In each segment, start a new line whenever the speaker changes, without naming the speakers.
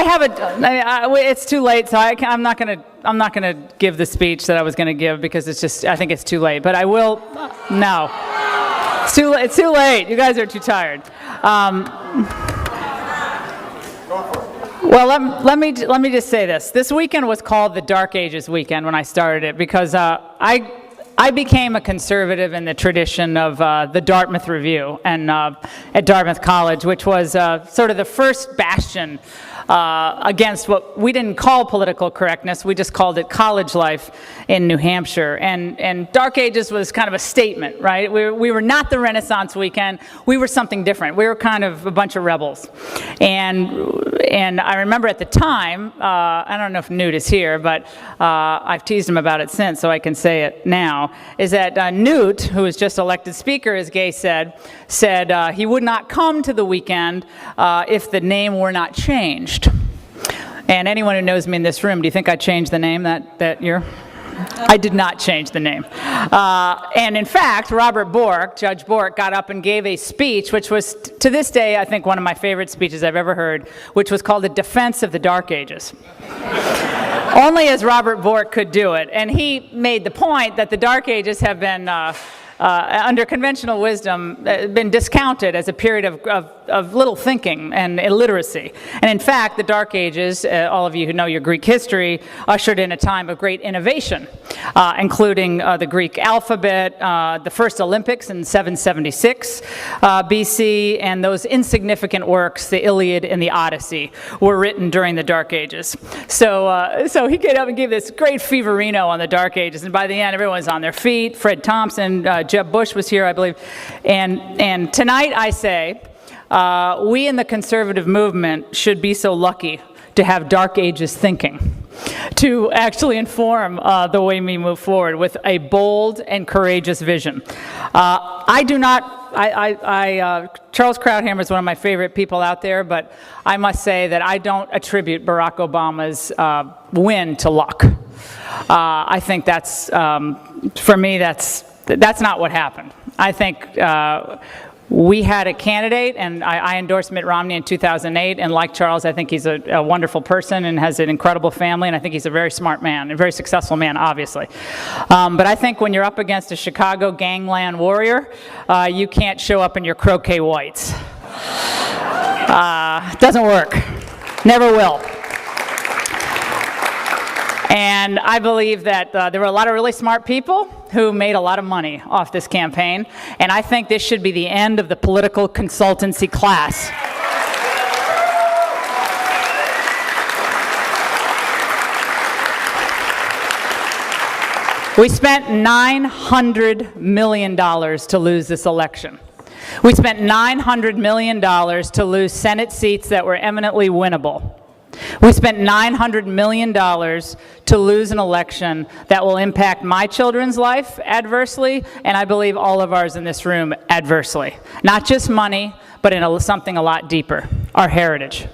I have it's too late, so I'm not gonna give the speech that I was gonna give because I think it's too late. But I will. No, it's too late. You guys are too tired. Well, let me just say this. This weekend was called the Dark Ages weekend when I started it because I became a conservative in the tradition of the Dartmouth Review and at Dartmouth College, which was sort of the first bastion against what we didn't call political correctness, we just called it college life in New Hampshire. And Dark Ages was kind of a statement, right? We were not the Renaissance weekend, we were something different. We were kind of a bunch of rebels. And I remember at the time, I don't know if Newt is here, but I've teased him about it since, so I can say it now, is that Newt, who was just elected speaker, as Gay said he would not come to the weekend if the name were not changed. And anyone who knows me in this room, do you think I changed the name that year? I did not change the name. And in fact, Judge Bork, got up and gave a speech, which was, to this day, I think one of my favorite speeches I've ever heard, which was called The Defense of the Dark Ages. Only as Robert Bork could do it. And he made the point that the Dark Ages have been, under conventional wisdom, been discounted as a period of little thinking and illiteracy. And in fact, the Dark Ages, all of you who know your Greek history, ushered in a time of great innovation, including the Greek alphabet, the first Olympics in 776 BC, and those insignificant works, the Iliad and the Odyssey, were written during the Dark Ages. So he got up and gave this great feverino on the Dark Ages, and by the end, everyone was on their feet. Fred Thompson, Jeb Bush was here, I believe. And tonight I say, we in the conservative movement should be so lucky to have Dark Ages thinking, to actually inform the way we move forward with a bold and courageous vision. Charles Krauthammer is one of my favorite people out there, but I must say that I don't attribute Barack Obama's win to luck. I think that's, for me, that's not what happened. I think we had a candidate, and I endorsed Mitt Romney in 2008, and like Charles, I think he's a wonderful person and has an incredible family, and I think he's a very smart man, a very successful man, obviously. But I think when you're up against a Chicago gangland warrior, you can't show up in your croquet whites. Doesn't work. Never will. And I believe that there were a lot of really smart people who made a lot of money off this campaign, and I think this should be the end of the political consultancy class. We spent $900 million to lose this election. We spent $900 million to lose Senate seats that were eminently winnable. We spent $900 million to lose an election that will impact my children's life adversely, and I believe all of ours in this room adversely. Not just money, but in something a lot deeper, our heritage.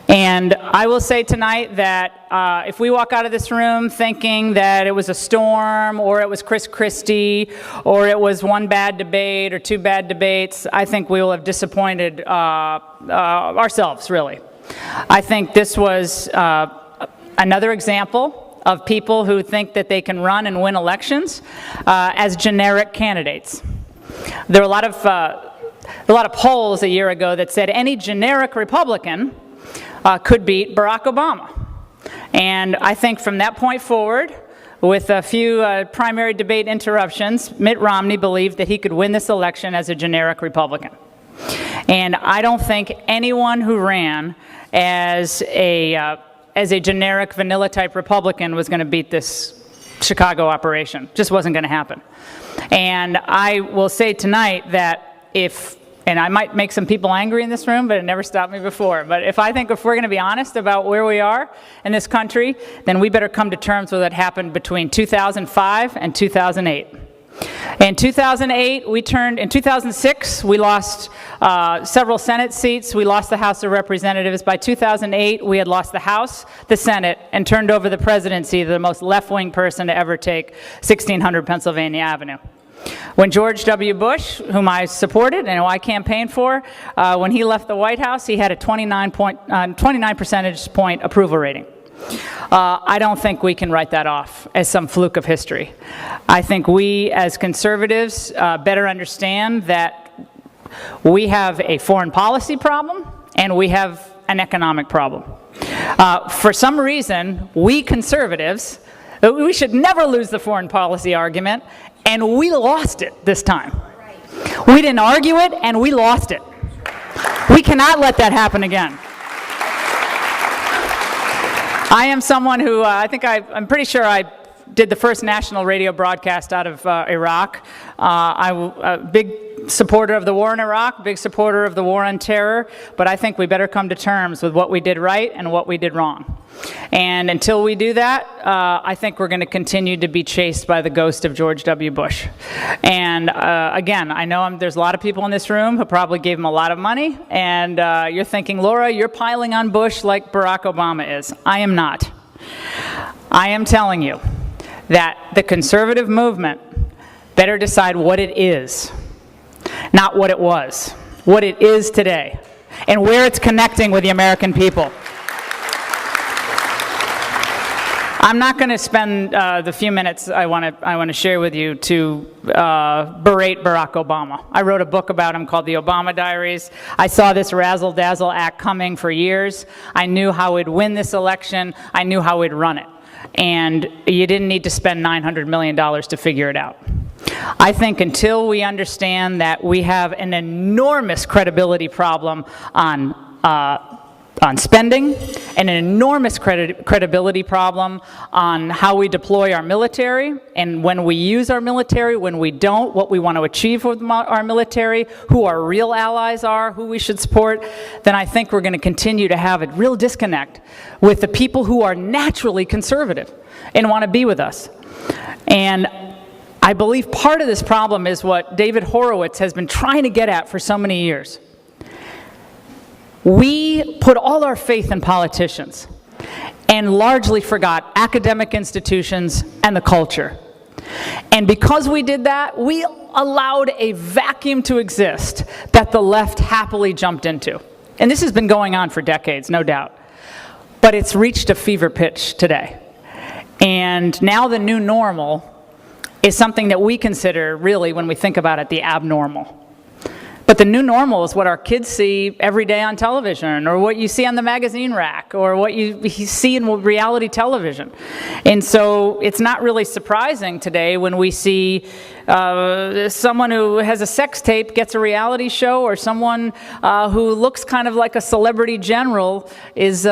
And I will say tonight that if we walk out of this room thinking that it was a storm, or it was Chris Christie, or it was one bad debate or two bad debates, I think we will have disappointed ourselves, really. I think this was another example of people who think that they can run and win elections as generic candidates. There were a lot of polls a year ago that said any generic Republican could beat Barack Obama. And I think from that point forward, with a few primary debate interruptions, Mitt Romney believed that he could win this election as a generic Republican. And I don't think anyone who ran as a generic vanilla type Republican was going to beat this Chicago operation. Just wasn't going to happen. And I will say tonight that and I might make some people angry in this room, but it never stopped me before. But if we're going to be honest about where we are in this country, then we better come to terms with what happened between 2005 and 2008. In 2008, in 2006, we lost several Senate seats. We lost the House of Representatives. By 2008, we had lost the House, the Senate, and turned over the presidency to the most left-wing person to ever take 1600 Pennsylvania Avenue. When George W. Bush, whom I supported and who I campaigned for, when he left the White House, he had a 29 percentage point approval rating. I don't think we can write that off as some fluke of history. I think we, as conservatives, better understand that we have a foreign policy problem and we have an economic problem. For some reason, we conservatives, we should never lose the foreign policy argument, and we lost it this time. We didn't argue it, and we lost it. We cannot let that happen again. I am someone who, I'm pretty sure I did the first national radio broadcast out of Iraq. I'm a big supporter of the war in Iraq, big supporter of the war on terror, but I think we better come to terms with what we did right and what we did wrong. And until we do that, I think we're going to continue to be chased by the ghost of George W. Bush. And again, I know there's a lot of people in this room who probably gave him a lot of money, and you're thinking, Laura, you're piling on Bush like Barack Obama is. I am not. I am telling you that the conservative movement better decide what it is, not what it was, what it is today, and where it's connecting with the American people. I'm not going to spend the few minutes I want to share with you to berate Barack Obama. I wrote a book about him called The Obama Diaries. I saw this razzle-dazzle act coming for years. I knew how he'd win this election. I knew how he'd run it. And you didn't need to spend $900 million to figure it out. I think until we understand that we have an enormous credibility problem on spending, and an enormous credibility problem on how we deploy our military, and when we use our military, when we don't, what we want to achieve with our military, who our real allies are, who we should support, then I think we're going to continue to have a real disconnect with the people who are naturally conservative and want to be with us. And I believe part of this problem is what David Horowitz has been trying to get at for so many years. We put all our faith in politicians and largely forgot academic institutions and the culture. And because we did that, we allowed a vacuum to exist that the left happily jumped into. And this has been going on for decades, no doubt. But it's reached a fever pitch today. And now the new normal is something that we consider, really, when we think about it, the abnormal. But the new normal is what our kids see every day on television, or what you see on the magazine rack, or what you see in reality television. And so it's not really surprising today when we see someone who has a sex tape gets a reality show, or someone who looks kind of like a celebrity general seems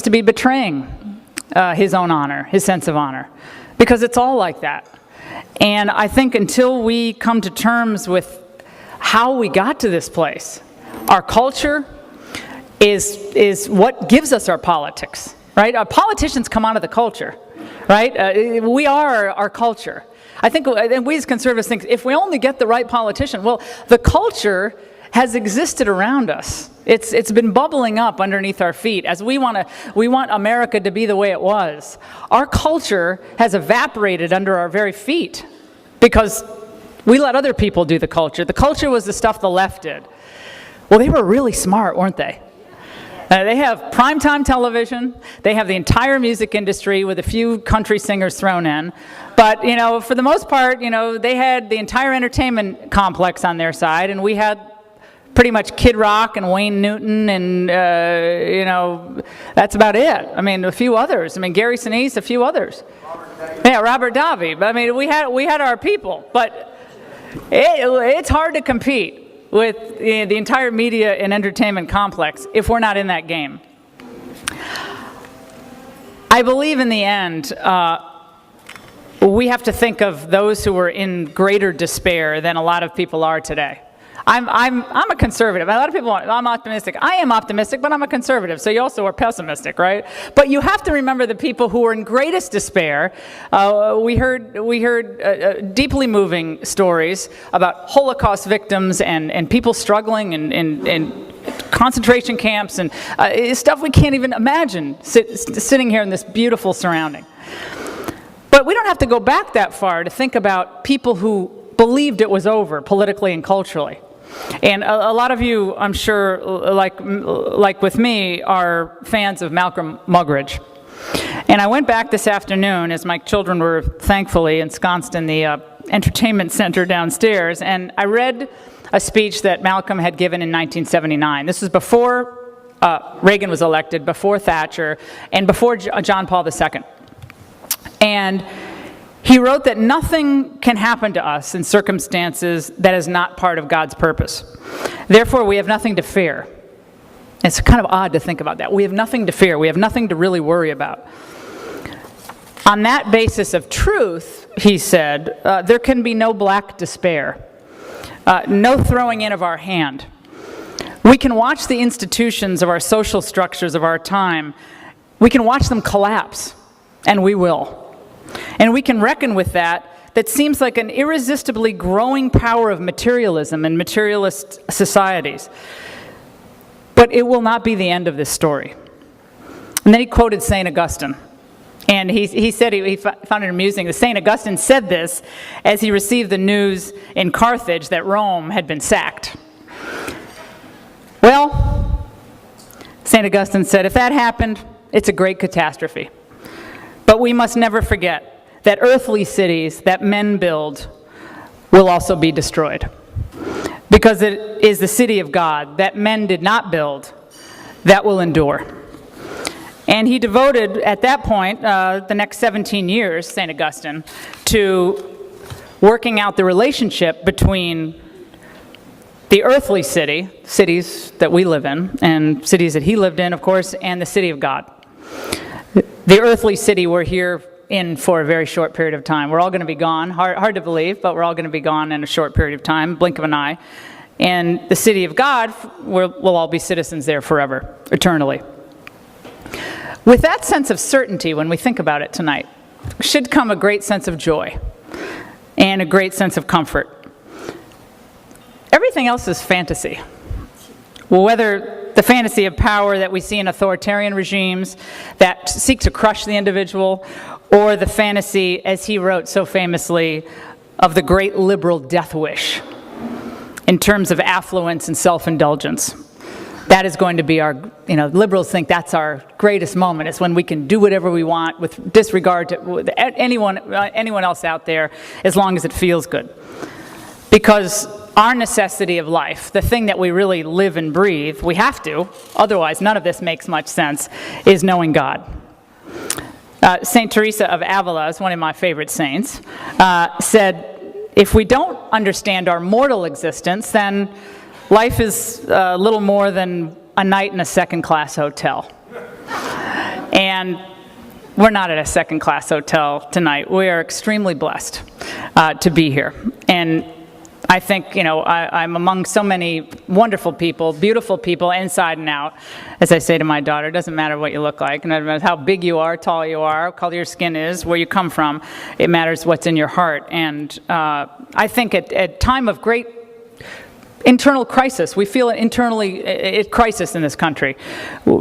to be betraying his own honor, his sense of honor. Because it's all like that. And I think until we come to terms with how we got to this place, our culture is what gives us our politics, right? Our politicians come out of the culture, right? We are our culture. I think we as conservatives think if we only get the right politician, well, the culture has existed around us. It's been bubbling up underneath our feet as we want America to be the way it was. Our culture has evaporated under our very feet because we let other people do the culture. The culture was the stuff the left did. Well, they were really smart, weren't they? They have primetime television. They have the entire music industry with a few country singers thrown in. But, for the most part, they had the entire entertainment complex on their side, and we had pretty much Kid Rock and Wayne Newton and, that's about it. I mean, a few others. I mean, Gary Sinise, a few others. Yeah, Robert Davi. But, I mean, we had our people. But it's hard to compete with the entire media and entertainment complex if we're not in that game. I believe in the end, we have to think of those who are in greater despair than a lot of people are today. I'm a conservative. A lot of people I'm optimistic. I am optimistic, but I'm a conservative. So you also are pessimistic, right? But you have to remember the people who are in greatest despair. We heard deeply moving stories about Holocaust victims and people struggling in concentration camps and stuff we can't even imagine sitting here in this beautiful surrounding. But we don't have to go back that far to think about people who believed it was over politically and culturally. And a lot of you, I'm sure, like with me, are fans of Malcolm Muggeridge. And I went back this afternoon as my children were thankfully ensconced in the entertainment center downstairs, and I read a speech that Malcolm had given in 1979. This was before Reagan was elected, before Thatcher, and before John Paul II. And he wrote that nothing can happen to us in circumstances that is not part of God's purpose. Therefore, we have nothing to fear. It's kind of odd to think about that. We have nothing to fear. We have nothing to really worry about. On that basis of truth, he said, there can be no black despair, no throwing in of our hand. We can watch the institutions of our social structures of our time. We can watch them collapse, and we will. And we can reckon with that seems like an irresistibly growing power of materialism in materialist societies. But it will not be the end of this story. And then he quoted St. Augustine. And he said he found it amusing that St. Augustine said this as he received the news in Carthage that Rome had been sacked. Well, St. Augustine said, if that happened, it's a great catastrophe. But we must never forget that earthly cities that men build will also be destroyed. Because it is the city of God that men did not build that will endure. And he devoted, at that point, the next 17 years, St. Augustine, to working out the relationship between the earthly city, cities that we live in, and cities that he lived in, of course, and the city of God. The earthly city we're here in for a very short period of time. We're all going to be gone. Hard to believe, but we're all going to be gone in a short period of time, blink of an eye. And the city of God, we'll all be citizens there forever, eternally. With that sense of certainty, when we think about it tonight, should come a great sense of joy and a great sense of comfort. Everything else is fantasy. Well, whether the fantasy of power that we see in authoritarian regimes that seek to crush the individual, or the fantasy, as he wrote so famously, of the great liberal death wish in terms of affluence and self-indulgence. That is going to be our, liberals think that's our greatest moment, is when we can do whatever we want with disregard to anyone else out there, as long as it feels good. Because our necessity of life, the thing that we really live and breathe, we have to, otherwise none of this makes much sense, is knowing God. St. Teresa of Avila is one of my favorite saints, said, if we don't understand our mortal existence, then life is little more than a night in a second-class hotel. And we're not at a second-class hotel tonight. We are extremely blessed to be here. And I think, I'm among so many wonderful people, beautiful people, inside and out. As I say to my daughter, it doesn't matter what you look like, no matter how big you are, tall you are, what color your skin is, where you come from. It matters what's in your heart. And I think at time of great internal crisis, we feel a crisis in this country. A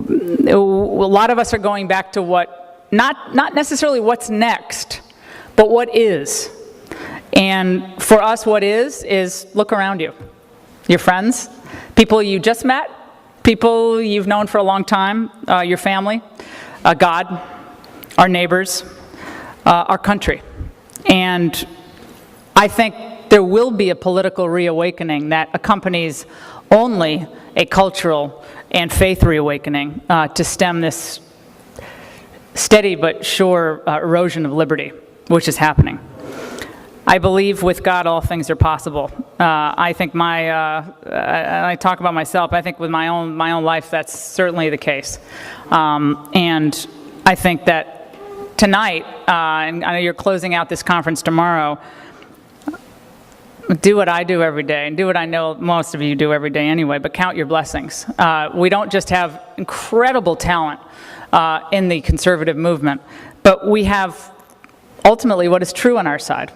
lot of us are going back to what, not necessarily what's next, but what is. And for us, what is look around you. Your friends, people you just met, people you've known for a long time, your family, God, our neighbors, our country. And I think there will be a political reawakening that accompanies only a cultural and faith reawakening to stem this steady but sure erosion of liberty, which is happening. I believe with God all things are possible. I think I talk about myself, I think with my own life that's certainly the case. And I think that tonight, and I know you're closing out this conference tomorrow, do what I do every day, and do what I know most of you do every day anyway, but count your blessings. We don't just have incredible talent in the conservative movement, but we have ultimately what is true on our side.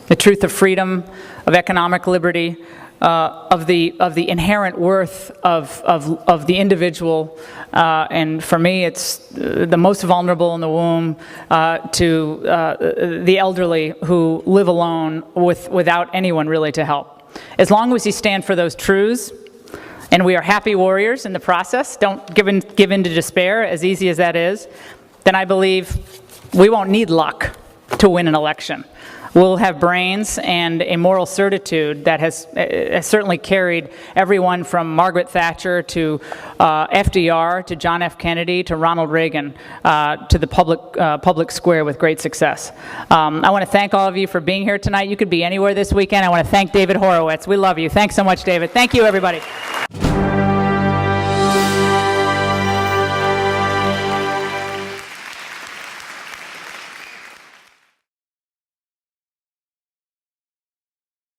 The truth of freedom, of economic liberty, the inherent worth of the individual, and for me, it's the most vulnerable in the womb, to the elderly who live alone without anyone really to help. As long as we stand for those truths, and we are happy warriors in the process, don't give in to despair, as easy as that is, then I believe we won't need luck to win an election. We'll have brains and a moral certitude that has certainly carried everyone from Margaret Thatcher to FDR to John F. Kennedy to Ronald Reagan to the public square with great success. I want to thank all of you for being here tonight. You could be anywhere this weekend. I want to thank David Horowitz. We love you. Thanks so much, David. Thank you, everybody.